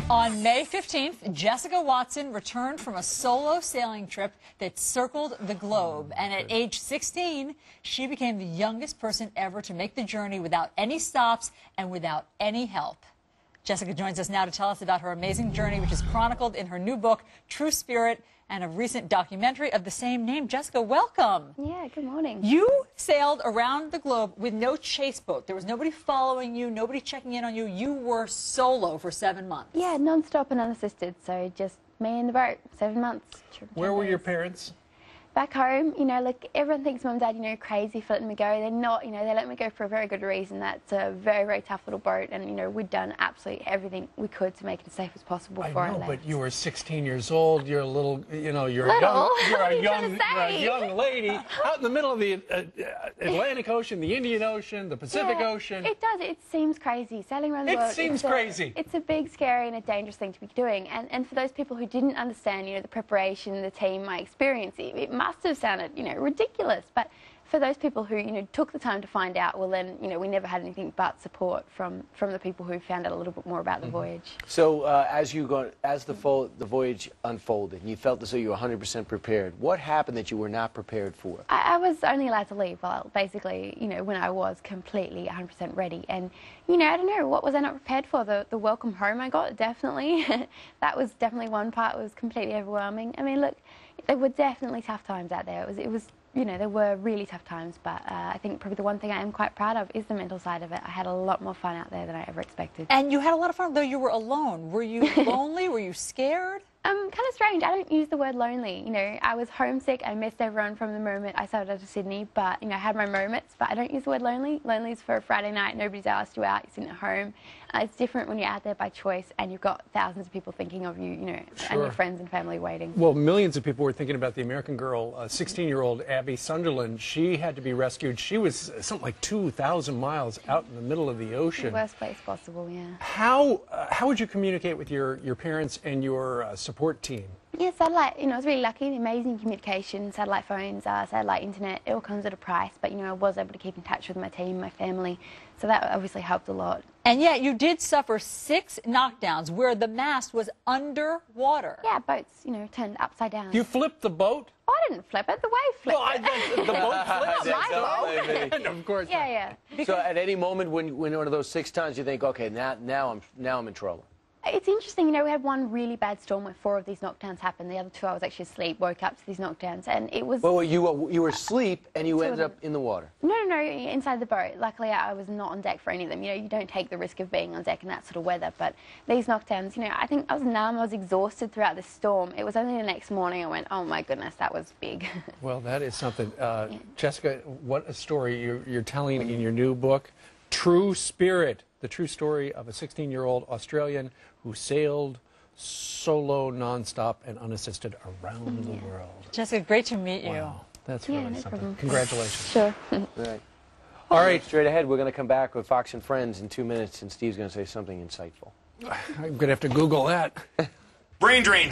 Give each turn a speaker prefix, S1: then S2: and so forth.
S1: On May 15th, Jessica Watson returned from a solo sailing trip that circled the globe. And at age 16, she became the youngest person ever to make the journey without any stops and without any help. Jessica joins us now to tell us about her amazing journey, which is chronicled in her new book, True Spirit, and a recent documentary of the same name. Jessica, welcome.
S2: Yeah, good morning.
S1: You sailed around the globe with no chase boat. There was nobody following you, nobody checking in on you. You were solo for 7 months.
S2: Yeah, non-stop and unassisted, so just me and the boat, 7 months.
S3: Where were your parents?
S2: Back home, you know, like everyone thinks mum and dad, you know, crazy for letting me go. They're not, you know, they let me go for a very good reason. That's a very, very tough little boat, and, you know, we'd done absolutely everything we could to make it as safe as possible for our
S3: I know,
S2: lives.
S3: but you were 16 years old. You're a little, you know, you're
S2: Little?
S3: a
S2: What are you
S3: young lady out in the middle of the Atlantic Ocean, the Indian Ocean, the Pacific Ocean.
S2: It does. It seems crazy. Sailing around the world.
S3: It seems crazy.
S2: It's a big, scary, and a dangerous thing to be doing. And for those people who didn't understand, you know, the preparation, the team, my experience, it must have sounded, you know, ridiculous. But for those people who, you know, took the time to find out, well, then, you know, we never had anything but support from the people who found out a little bit more about the voyage.
S4: So as the voyage unfolded, and you felt as though you were 100% prepared, what happened that you were not prepared for?
S2: I was only allowed to leave, well, basically, you know, when I was completely 100% ready. And, you know, I don't know, what was I not prepared for? The welcome home I got, definitely. That was definitely one part. It was completely overwhelming. I mean, look, there were definitely tough times out there. It was you know, there were really tough times, but I think probably the one thing I am quite proud of is the mental side of it. I had a lot more fun out there than I ever expected.
S1: And you had a lot of fun, though you were alone. Were you lonely? Were you scared?
S2: Kind of strange. I don't use the word lonely. You know, I was homesick. I missed everyone from the moment I sailed out to Sydney, but, you know, I had my moments, but I don't use the word lonely. Lonely is for a Friday night. Nobody's asked you out. You're sitting at home. It's different when you're out there by choice and you've got thousands of people thinking of you, you know, and your friends and family waiting.
S3: Well, millions of people were thinking about the American girl, 16-year-old Abby Sunderland. She had to be rescued. She was something like 2,000 miles out in the middle of the ocean.
S2: The worst place possible, yeah.
S3: How would you communicate with your parents and your support team?
S2: Yeah, satellite, you know, I was really lucky, amazing communication, satellite phones, satellite internet, it all comes at a price, but, you know, I was able to keep in touch with my team, my family, so that obviously helped a lot.
S1: And yet you did suffer 6 knockdowns where the mast was underwater.
S2: Yeah, boats, you know, turned upside down.
S3: You flipped the boat?
S2: Oh, I didn't flip it, the wave flipped it.
S3: The boat flipped?
S2: My fault.
S3: Of course.
S2: Yeah.
S4: So at any moment when one of those 6 tons, you think, okay, now I'm in trouble.
S2: It's interesting, you know, we had one really bad storm where 4 of these knockdowns happened. The other 2 I was actually asleep, woke up to these knockdowns, and it was...
S4: Well, you were asleep and you ended up in the water.
S2: No, inside the boat. Luckily, I was not on deck for any of them. You know, you don't take the risk of being on deck in that sort of weather, but these knockdowns, you know, I think I was numb, I was exhausted throughout the storm. It was only the next morning I went, oh my goodness, that was big.
S3: Well, that is something. Jessica, what a story you're telling in your new book, True Spirit, the true story of a 16-year-old Australian who sailed solo, nonstop, and unassisted around the world.
S1: Jessica, great to meet you.
S3: Wow, that's really something.
S2: Problem.
S3: Congratulations.
S2: Sure.
S4: Right.
S3: All right.
S4: Straight ahead, we're going to come back with Fox and Friends in 2 minutes, and Steve's going to say something insightful.
S3: I'm going to have to Google that.
S5: Brain drain.